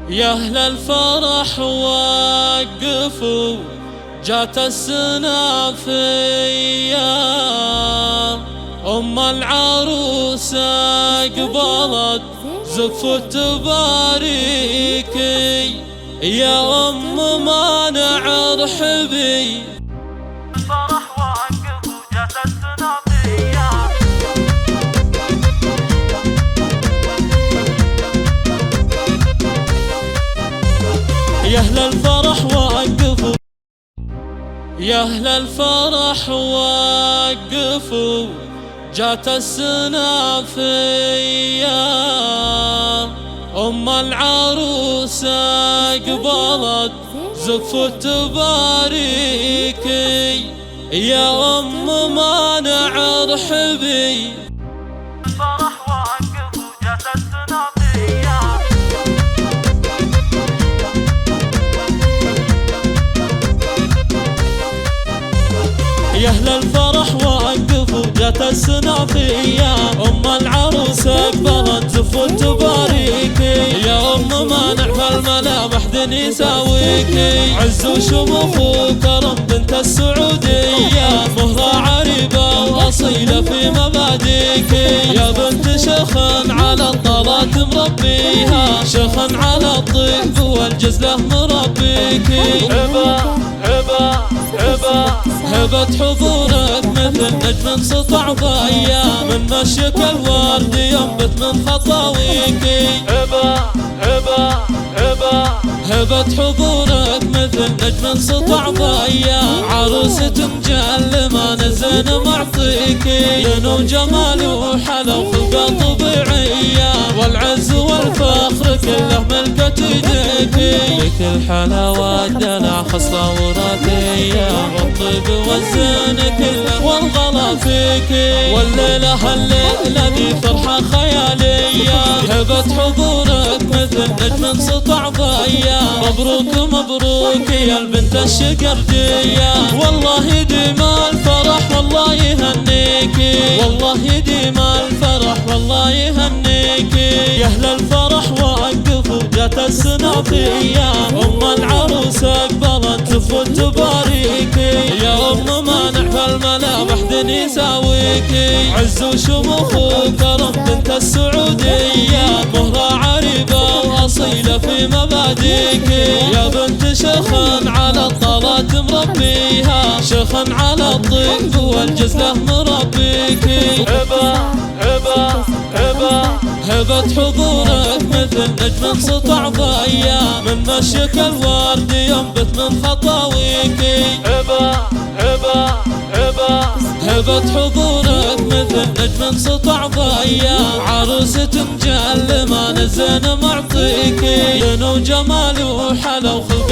يا أهل الفرح وقفوا، جات السنافية، أم العروسة قبلت زف تباريكي، يا أم مانع ارحبي. الفرح وقفوا، جات السنافية. يا أهل الفرح وقفوا، يا أهل الفرح وقفوا، جات السنافية، أم العروسة قبلت زف تباريكي، يا أم مانع ارحبي. الفرح وقفوا، جات السنافية. يا أهل الفرح وقفوا، جات السنافية، أم العروسة قبلت زف تباريكي، يا أم مانع فالملامح دن يساويكي، عز وشموخ وكرم بنت السعودية، مهرة عريبة وأصيلة في مباديكي، يا بنت شيخ على الطلات مربيها، شيخ على الطيب والجزلة مربيكي. هبة حضورك مثل نجم سطع ضيا، من مشيك الورد ينبت من خطاويكي. هبة حضورك مثل نجم سطع ضيا، عروسة مجلمة نزين معطيكي، لين وجمال وحلا وخلقة طبيعية، والعز والفخر كله ملكة يديكي، لك الحلاوة الدلع خصلة وراثية، والطيب والزين كله والغلا فيكي، والليلة هالليلة ذي فرحة خيالية. هبة حضورك مثل نجم سطع ضيا، مبروك مبروك يا البنت الشقردية، والله يديم الفرح والله يهنيكي، والله يديم الفرح والله يهنيكي. يا أهل الفرح وقفوا، جات السنافية، أم العروسة قبلت زف تباريكي، يا أم مانع فالملامح دن يساويكي، عز وشموخ وكرم بنت السعودية، مهرة عريبة وأصيلة في مباديكي، يا بنت شيخ على الطلات مربيها، شيخ على الطيب والجزلة مربيكي. هبة حضورك مثل نجم سطع ضيا، من مشيك الورد ينبت من خطاويكي. هبة حضورك مثل نجم سطع ضيا، عروسة مجلمة نزين معطيكي، لين وجمال وحلا وخلق